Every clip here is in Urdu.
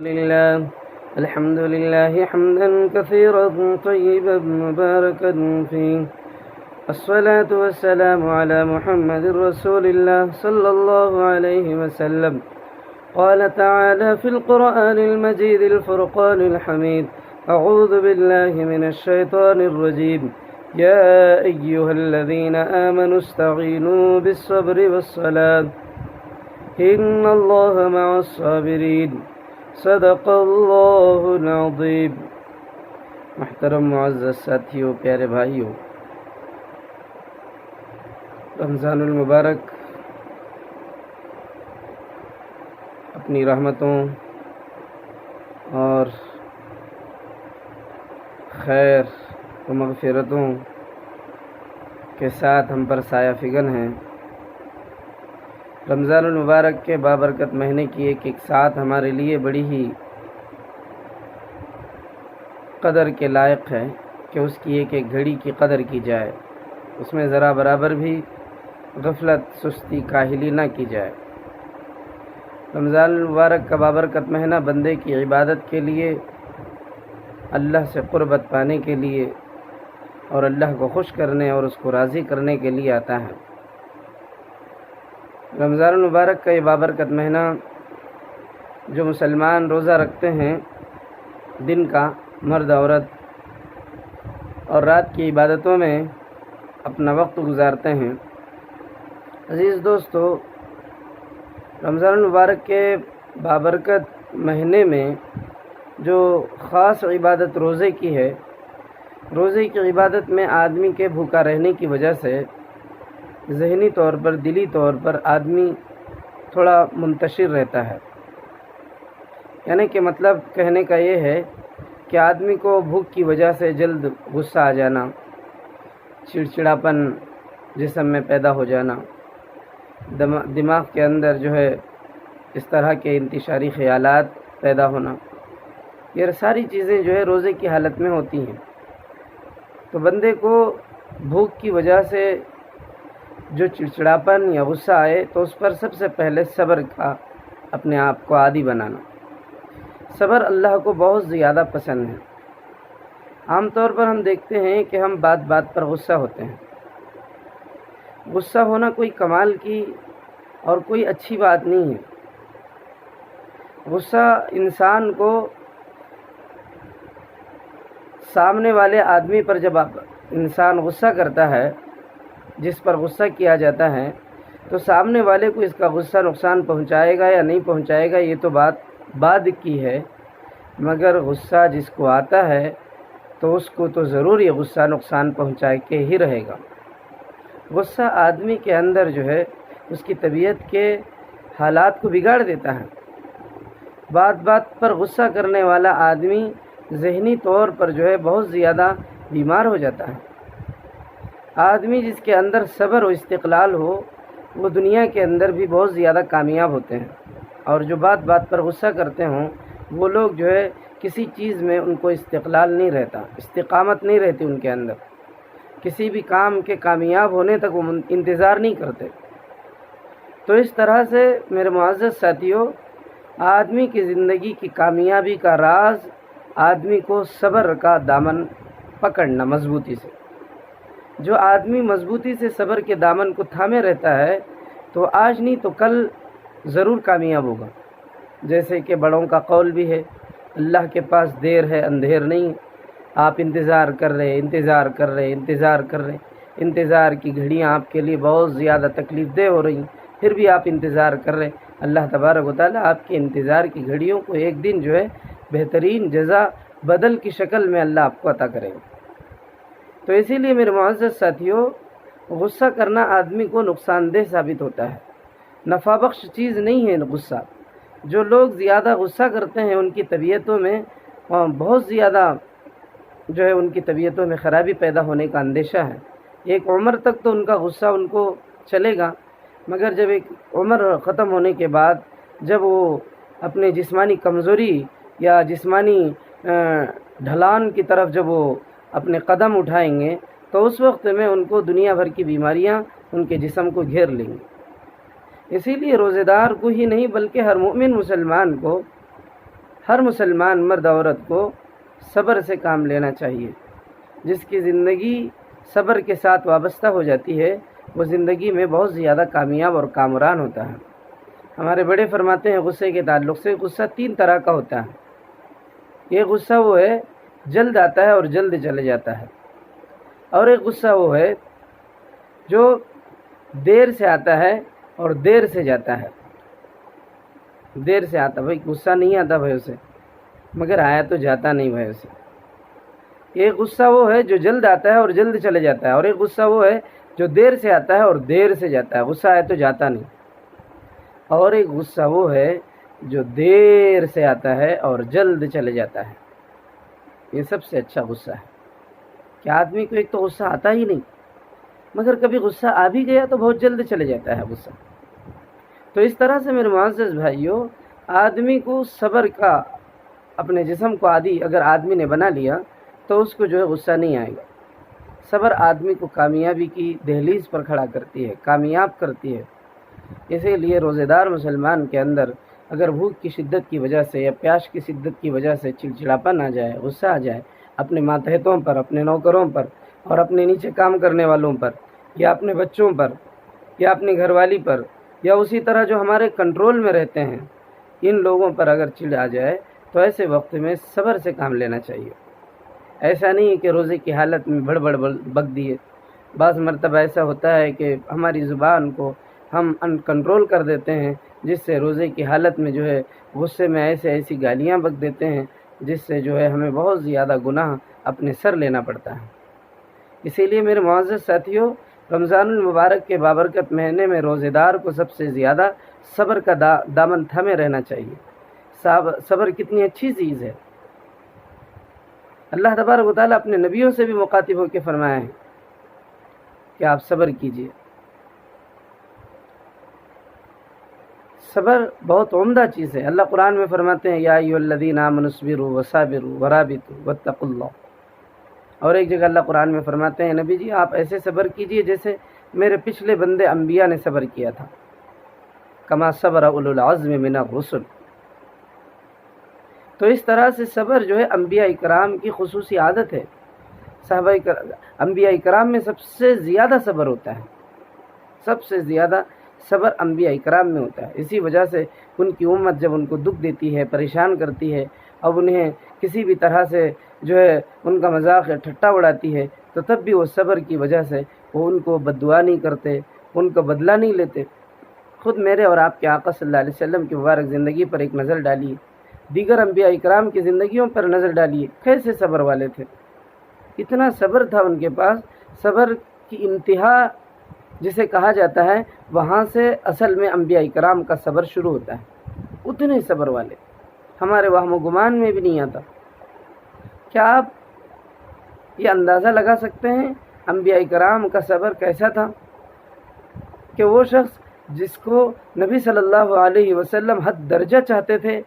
لله الحمد لله حمدا كثيرا طيبا مباركا فيه الصلاة والسلام على محمد رسول الله صلى الله عليه وسلم قال تعالى في القرآن المجيد الفرقان الحميد أعوذ بالله من الشيطان الرجيم يا أيها الذين آمنوا استعينوا بالصبر والصلاة إن الله مع الصابرين صدق اللہ العظیم۔ محترم معزز ساتھیوں، پیارے بھائیوں، رمضان المبارک اپنی رحمتوں اور خیر و مغفرتوں کے ساتھ ہم پر سایہ فگن ہیں۔ رمضان المبارک کے بابرکت مہینے کی ایک ساتھ ہمارے لیے بڑی ہی قدر کے لائق ہے کہ اس کی ایک گھڑی کی قدر کی جائے، اس میں ذرا برابر بھی غفلت، سستی، کاہلی نہ کی جائے۔ رمضان المبارک کا بابرکت مہینہ بندے کی عبادت کے لیے، اللہ سے قربت پانے کے لیے اور اللہ کو خوش کرنے اور اس کو راضی کرنے کے لیے آتا ہے۔ رمضان المبارک کا یہ بابرکت مہینہ جو مسلمان روزہ رکھتے ہیں دن کا، مرد عورت، اور رات کی عبادتوں میں اپنا وقت گزارتے ہیں۔ عزیز دوستو، رمضان المبارک کے بابرکت مہینے میں جو خاص عبادت روزے کی ہے، روزے کی عبادت میں آدمی کے بھوکا رہنے کی وجہ سے ذہنی طور پر، دلی طور پر آدمی تھوڑا منتشر رہتا ہے۔ یعنی کہ مطلب کہنے کا یہ ہے کہ آدمی کو بھوک کی وجہ سے جلد غصہ آ جانا، چڑچڑاپن جسم میں پیدا ہو جانا، دماغ کے اندر جو ہے اس طرح کے انتشاری خیالات پیدا ہونا، یہ ساری چیزیں جو ہے روزے کی حالت میں ہوتی ہیں۔ تو بندے کو بھوک کی وجہ سے جو چڑچڑاپن یا غصہ آئے تو اس پر سب سے پہلے صبر کا اپنے آپ کو عادی بنانا۔ صبر اللہ کو بہت زیادہ پسند ہے۔ عام طور پر ہم دیکھتے ہیں کہ ہم بات بات پر غصہ ہوتے ہیں۔ غصہ ہونا کوئی کمال کی اور کوئی اچھی بات نہیں ہے۔ غصہ انسان کو سامنے والے آدمی پر، جب انسان غصہ کرتا ہے، جس پر غصہ کیا جاتا ہے، تو سامنے والے کو اس کا غصہ نقصان پہنچائے گا یا نہیں پہنچائے گا یہ تو بات بعد کی ہے، مگر غصہ جس کو آتا ہے تو اس کو تو ضرور یہ غصہ نقصان پہنچائے کے ہی رہے گا۔ غصہ آدمی کے اندر جو ہے اس کی طبیعت کے حالات کو بگاڑ دیتا ہے۔ بات بات پر غصہ کرنے والا آدمی ذہنی طور پر جو ہے بہت زیادہ بیمار ہو جاتا ہے۔ آدمی جس کے اندر صبر و استقلال ہو وہ دنیا کے اندر بھی بہت زیادہ کامیاب ہوتے ہیں، اور جو بات بات پر غصہ کرتے ہوں وہ لوگ جو ہے کسی چیز میں ان کو استقلال نہیں رہتا، استقامت نہیں رہتی ان کے اندر، کسی بھی کام کے کامیاب ہونے تک وہ انتظار نہیں کرتے۔ تو اس طرح سے میرے معزز ساتھیوں، آدمی کی زندگی کی کامیابی کا راز آدمی کو صبر کا دامن پکڑنا مضبوطی سے۔ جو آدمی مضبوطی سے صبر کے دامن کو تھامے رہتا ہے تو آج نہیں تو کل ضرور کامیاب ہوگا۔ جیسے کہ بڑوں کا قول بھی ہے، اللہ کے پاس دیر ہے اندھیر نہیں۔ آپ انتظار کر رہے، انتظار کی گھڑیاں آپ کے لیے بہت زیادہ تکلیف دہ ہو رہی ہیں، پھر بھی آپ انتظار کر رہے۔ اللہ تبارک و تعالیٰ آپ کے انتظار کی گھڑیوں کو ایک دن جو ہے بہترین جزا بدل کی شکل میں اللہ آپ کو عطا کرے گا۔ تو اسی لیے میرے معزز ساتھیوں، غصہ کرنا آدمی کو نقصان دہ ثابت ہوتا ہے، نفع بخش چیز نہیں ہے غصہ۔ جو لوگ زیادہ غصہ کرتے ہیں ان کی طبیعتوں میں بہت زیادہ جو ہے ان کی طبیعتوں میں خرابی پیدا ہونے کا اندیشہ ہے۔ ایک عمر تک تو ان کا غصہ ان کو چلے گا، مگر جب ایک عمر ختم ہونے کے بعد جب وہ اپنے جسمانی کمزوری یا جسمانی ڈھلان کی طرف جب وہ اپنے قدم اٹھائیں گے تو اس وقت میں ان کو دنیا بھر کی بیماریاں ان کے جسم کو گھیر لیں گی۔ اسی لیے روزے دار کو ہی نہیں بلکہ ہر مومن مسلمان کو ہر مسلمان مرد عورت کو صبر سے کام لینا چاہیے۔ جس کی زندگی صبر کے ساتھ وابستہ ہو جاتی ہے وہ زندگی میں بہت زیادہ کامیاب اور کامران ہوتا ہے۔ ہمارے بڑے فرماتے ہیں غصے کے تعلق سے، غصہ 3 طرح کا ہوتا ہے۔ ایک غصہ وہ ہے جلد آتا ہے اور جلد چلے جاتا ہے، اور ایک غصہ وہ ہے جو دیر سے آتا ہے اور دیر سے جاتا ہے۔ دیر سے آتا بھائی، غصہ نہیں آتا بھائی اسے، مگر آیا تو جاتا نہیں بھائی اسے۔ ایک غصہ وہ ہے جو جلد آتا ہے اور جلد چلے جاتا ہے، اور ایک غصہ وہ ہے جو دیر سے آتا ہے اور دیر سے جاتا ہے، غصہ آیا تو جاتا نہیں۔ اور ایک غصہ وہ ہے جو دیر سے آتا ہے اور جلد چلے جاتا ہے۔ یہ سب سے اچھا غصہ ہے کہ آدمی کو ایک تو غصہ آتا ہی نہیں، مگر کبھی غصہ آ بھی گیا تو بہت جلد چلے جاتا ہے غصہ۔ تو اس طرح سے میرے معزز بھائیوں، آدمی کو صبر کا اپنے جسم کو عادی اگر آدمی نے بنا لیا تو اس کو جو ہے غصہ نہیں آئے گا۔ صبر آدمی کو کامیابی کی دہلیز پر کھڑا کرتی ہے، کامیاب کرتی ہے۔ اسی لیے روزے دار مسلمان کے اندر اگر بھوک کی شدت کی وجہ سے یا پیاس کی شدت کی وجہ سے چڑچڑاپن آ جائے، غصہ آ جائے اپنے ماتحتوں پر، اپنے نوکروں پر، اور اپنے نیچے کام کرنے والوں پر، یا اپنے بچوں پر، یا اپنی گھر والی پر، یا اسی طرح جو ہمارے کنٹرول میں رہتے ہیں، ان لوگوں پر اگر چڑ آ جائے تو ایسے وقت میں صبر سے کام لینا چاہیے۔ ایسا نہیں ہے کہ روزے کی حالت میں بڑبڑ بک دیے۔ بعض مرتبہ ایسا ہوتا ہے کہ ہماری زبان کو ہم ان کنٹرول کر دیتے ہیں، جس سے روزے کی حالت میں جو ہے غصے میں ایسی گالیاں بک دیتے ہیں جس سے جو ہے ہمیں بہت زیادہ گناہ اپنے سر لینا پڑتا ہے۔ اسی لیے میرے معزز ساتھیوں، رمضان المبارک کے بابرکت مہینے میں روزے دار کو سب سے زیادہ صبر کا دامن تھامے رہنا چاہیے۔ صبر کتنی اچھی چیز ہے۔ اللہ تبارک و تعالیٰ اپنے نبیوں سے بھی مخاطب ہو کے فرمایا ہے کہ آپ صبر کیجیے۔ صبر بہت عمدہ چیز ہے۔ اللہ قرآن میں فرماتے ہیں یا ایھا الذین آمنوا اصبروا وصابروا ورابطوا واتقوا اللہ، اور ایک جگہ اللہ قرآن میں فرماتے ہیں نبی جی آپ ایسے صبر کیجیے جیسے میرے پچھلے بندے انبیاء نے صبر کیا تھا، کما صبر اولو العزم من الرسل۔ تو اس طرح سے صبر جو ہے انبیاء کرام کی خصوصی عادت ہے۔ انبیاء کرام میں سب سے زیادہ صبر ہوتا ہے، سب سے زیادہ صبر انبیاء کرام میں ہوتا ہے۔ اسی وجہ سے ان کی امت جب ان کو دکھ دیتی ہے، پریشان کرتی ہے، اب انہیں کسی بھی طرح سے جو ہے ان کا مذاق یا ٹھٹا اڑاتی ہے، تو تب بھی وہ صبر کی وجہ سے وہ ان کو بددعا نہیں کرتے، ان کو بدلہ نہیں لیتے۔ خود میرے اور آپ کے آقا صلی اللہ علیہ وسلم کی مبارک زندگی پر ایک نظر ڈالیے، دیگر انبیاء کرام کی زندگیوں پر نظر ڈالیے، کیسے صبر والے تھے، اتنا صبر تھا ان کے پاس۔ صبر کی انتہا جسے کہا جاتا ہے، وہاں سے اصل میں انبیاء کرام کا صبر شروع ہوتا ہے۔ اتنے صبر والے ہمارے وہم و گمان میں بھی نہیں آتا۔ کیا آپ یہ اندازہ لگا سکتے ہیں انبیاء کرام کا صبر کیسا تھا؟ کہ وہ شخص جس کو نبی صلی اللہ علیہ وسلم حد درجہ چاہتے تھے،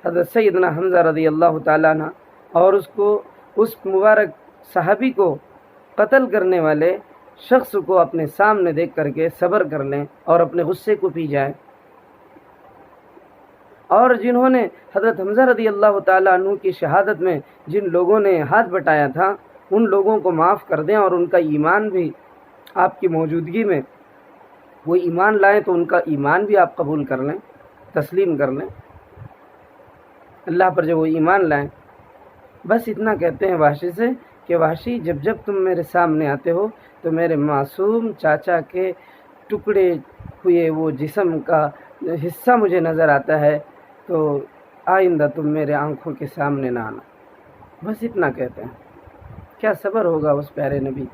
حضرت سیدنا حمزہ رضی اللہ تعالیٰ عنہ، اور اس مبارک صحابی کو قتل کرنے والے شخص کو اپنے سامنے دیکھ کر کے صبر کر لیں اور اپنے غصے کو پی جائیں، اور جنہوں نے حضرت حمزہ رضی اللہ تعالیٰ عنہ کی شہادت میں جن لوگوں نے ہاتھ بٹایا تھا ان لوگوں کو معاف کر دیں، اور ان کا ایمان بھی آپ کی موجودگی میں وہ ایمان لائیں تو ان کا ایمان بھی آپ قبول کر لیں، تسلیم کر لیں، اللہ پر جب وہ ایمان لائیں۔ بس اتنا کہتے ہیں وحشی سے کہ وحشی جب تم میرے سامنے آتے ہو تو میرے معصوم چاچا کے ٹکڑے ہوئے وہ جسم کا حصہ مجھے نظر آتا ہے، تو آئندہ تم میرے آنکھوں کے سامنے نہ آنا۔ بس اتنا کہتے ہیں۔ کیا صبر ہوگا اس پیارے نبی،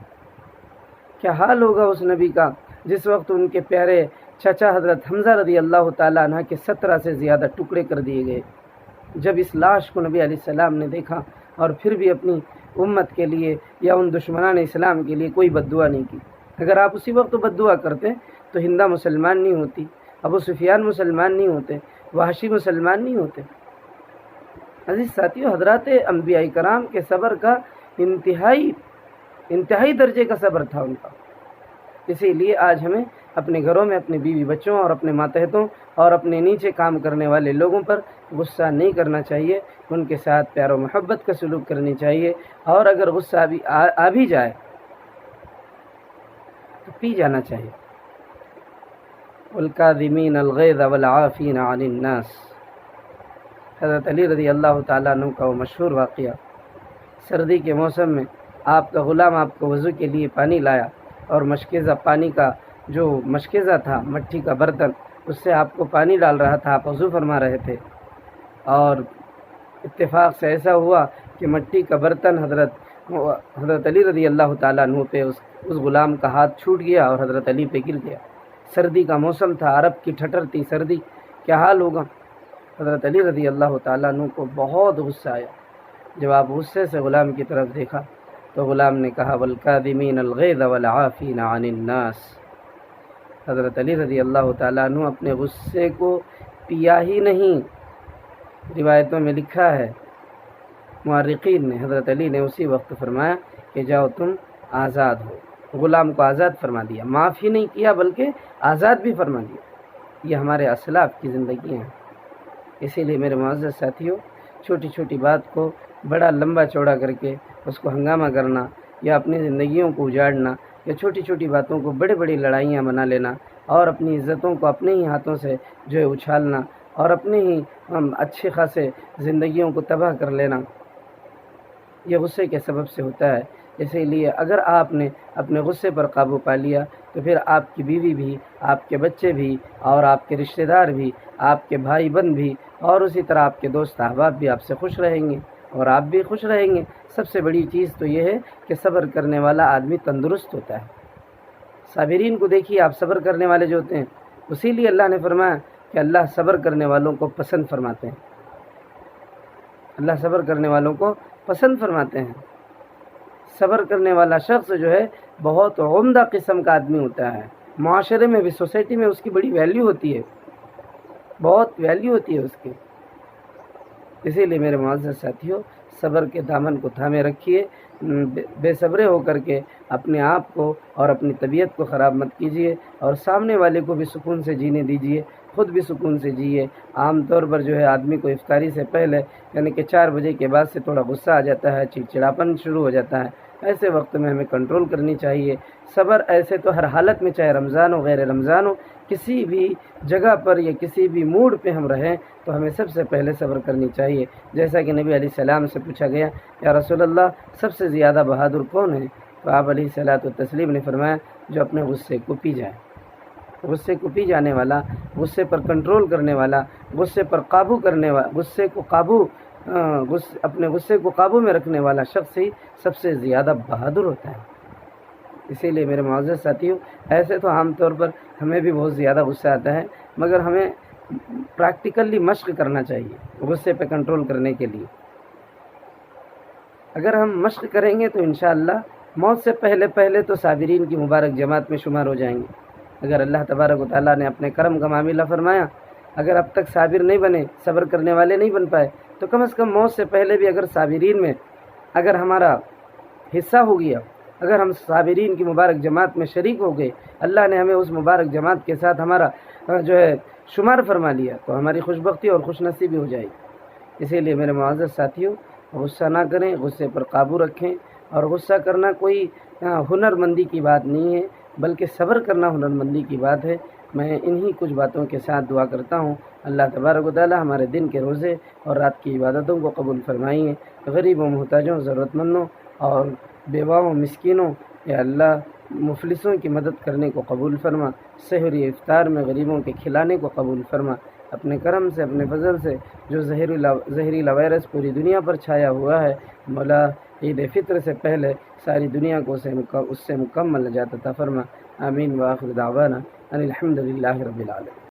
کیا حال ہوگا اس نبی کا جس وقت ان کے پیارے چچا حضرت حمزہ رضی اللہ تعالیٰ عنہ کے 17 سے زیادہ ٹکڑے کر دیے گئے۔ جب اس لاش کو نبی علیہ السلام نے دیکھا اور پھر بھی اپنی امت کے لیے یا ان دشمنان اسلام کے لیے کوئی بددعا نہیں کی۔ اگر آپ اسی وقت بددعا کرتے تو ہندہ مسلمان نہیں ہوتی، ابو سفیان مسلمان نہیں ہوتے، وحشی مسلمان نہیں ہوتے۔ عزیز ساتھیو، حضرات انبیاء کرام کے صبر کا انتہائی درجے کا صبر تھا ان کا۔ اسی لیے آج ہمیں اپنے گھروں میں اپنے بیوی بچوں اور اپنے ماتحتوں اور اپنے نیچے کام کرنے والے لوگوں پر غصہ نہیں کرنا چاہیے، ان کے ساتھ پیار و محبت کا سلوک کرنی چاہیے، اور اگر غصہ بھی آ بھی جائے تو پی جانا چاہیے۔ والکاظمین الغیظ والعافین عن الناس، حضرت علی رضی اللہ تعالیٰ عنہ کا وہ مشہور واقعہ، سردی کے موسم میں آپ کا غلام آپ کو وضو کے لیے پانی لایا، اور مشکیزہ پانی کا جو مشکیزہ تھا، مٹی کا برتن، اس سے آپ کو پانی ڈال رہا تھا، آپ وضو فرما رہے تھے، اور اتفاق سے ایسا ہوا کہ مٹی کا برتن حضرت علی رضی اللہ تعالیٰ عنہ پہ اس غلام کا ہاتھ چھوٹ گیا اور حضرت علی پہ گر گیا۔ سردی کا موسم تھا، عرب کی ٹھٹر تھی سردی، کیا حال ہوگا؟ حضرت علی رضی اللہ تعالیٰ عنہ کو بہت غصہ آیا۔ جب آپ غصے سے غلام کی طرف دیکھا تو غلام نے کہا والکاظمین الغیظ والعافین عن الناس۔ حضرت علی رضی اللہ تعالیٰ عنہ اپنے غصے کو پیا ہی نہیں، روایتوں میں لکھا ہے، مورخین نے، حضرت علی نے اسی وقت فرمایا کہ جاؤ تم آزاد ہو، غلام کو آزاد فرما دیا، معاف ہی نہیں کیا بلکہ آزاد بھی فرما دیا۔ یہ ہمارے اسلاف کی زندگی ہیں۔ اسی لیے میرے معزز ساتھیوں، چھوٹی چھوٹی بات کو بڑا لمبا چوڑا کر کے اس کو ہنگامہ کرنا، یا اپنی زندگیوں کو اجاڑنا، یا چھوٹی چھوٹی باتوں کو بڑی بڑی لڑائیاں بنا لینا، اور اپنی عزتوں کو اپنے ہی ہاتھوں سے جو ہے اچھالنا، اور اپنے ہی اچھے خاصے زندگیوں کو تباہ کر لینا، یہ غصے کے سبب سے ہوتا ہے۔ اسی لیے اگر آپ نے اپنے غصے پر قابو پا لیا تو پھر آپ کی بیوی بھی، آپ کے بچے بھی، اور آپ کے رشتہ دار بھی، آپ کے بھائی بند بھی، اور اسی طرح آپ کے دوست احباب بھی آپ سے خوش رہیں گے، اور آپ بھی خوش رہیں گے۔ سب سے بڑی چیز تو یہ ہے کہ صبر کرنے والا آدمی تندرست ہوتا ہے۔ صابرین کو دیکھیے، آپ صبر کرنے والے جو ہوتے ہیں، اسی لیے اللہ نے فرمایا کہ اللہ صبر کرنے والوں کو پسند فرماتے ہیں، اللہ صبر کرنے والوں کو پسند فرماتے ہیں۔ صبر کرنے والا شخص جو ہے بہت عمدہ قسم کا آدمی ہوتا ہے، معاشرے میں بھی، سوسائٹی میں اس کی بڑی ویلیو ہوتی ہے، بہت ویلیو ہوتی ہے اس کی۔ اسی لیے میرے معزز ساتھیوں، صبر کے دامن کو تھامے رکھیے، بے صبرے ہو کر کے اپنے آپ کو اور اپنی طبیعت کو خراب مت کیجیے، اور سامنے والے کو بھی سکون سے جینے دیجیے، خود بھی سکون سے جیے۔ عام طور پر جو ہے آدمی کو افطاری سے پہلے، یعنی کہ 4 بجے کے بعد سے تھوڑا غصہ آ جاتا ہے، چڑچڑاپن شروع ہو جاتا ہے۔ ایسے وقت میں ہمیں کنٹرول کرنی چاہیے۔ صبر ایسے تو ہر حالت میں، چاہے رمضان ہو غیر رمضان ہو، کسی بھی جگہ پر یا کسی بھی موڈ پہ ہم رہیں تو ہمیں سب سے پہلے صبر کرنی چاہیے۔ جیسا کہ نبی علیہ السلام سے پوچھا گیا، یا رسول اللہ سب سے زیادہ بہادر کون ہے؟ تو آپ علیہ الصلوۃ والتسلیم نے فرمایا جو اپنے غصے کو پی جائے، غصے کو پی جانے والا، غصے پر کنٹرول کرنے والا، غصے پر قابو کرنے والا، اپنے غصے کو قابو میں رکھنے والا شخص ہی سب سے زیادہ بہادر ہوتا ہے۔ اسی لیے میرے معزز ساتھیوں، ایسے تو عام طور پر ہمیں بھی بہت زیادہ غصہ آتا ہے، مگر ہمیں پریکٹیکلی مشق کرنا چاہیے غصے پہ کنٹرول کرنے کے لیے۔ اگر ہم مشق کریں گے تو انشاءاللہ موت سے پہلے تو صابرین کی مبارک جماعت میں شمار ہو جائیں گے۔ اگر اللہ تبارک و تعالیٰ نے اپنے کرم کا معاملہ فرمایا، اگر اب تک صابر نہیں بنے، صبر کرنے والے نہیں بن پائے، تو کم از کم موت سے پہلے بھی اگر صابرین میں اگر ہمارا حصہ ہو گیا، اگر ہم صابرین کی مبارک جماعت میں شریک ہو گئے، اللہ نے ہمیں اس مبارک جماعت کے ساتھ ہمارا جو ہے شمار فرما لیا، تو ہماری خوش بختی اور خوش نصیبی ہو جائے گی۔ اسی لیے میرے معزز ساتھیوں، غصہ نہ کریں، غصے پر قابو رکھیں، اور غصہ کرنا کوئی ہنر مندی کی بات نہیں ہے، بلکہ صبر کرنا ہنر مندی کی بات ہے۔ میں انہی کچھ باتوں کے ساتھ دعا کرتا ہوں، اللہ تبارک و تعالی ہمارے دن کے روزے اور رات کی عبادتوں کو قبول فرمائیں، غریبوں، محتاجوں، ضرورت مندوں اور بیواؤں، مسکینوں، یا اللہ مفلسوں کی مدد کرنے کو قبول فرما، سحری افطار میں غریبوں کے کھلانے کو قبول فرما۔ اپنے کرم سے، اپنے فضل سے جو زہریلا وائرس پوری دنیا پر چھایا ہوا ہے، مولا عید فطر سے پہلے ساری دنیا کو اس سے مکمل نجات عطا فرما۔ آمین وآخر دعوانا ان الحمد للہ رب العالمین۔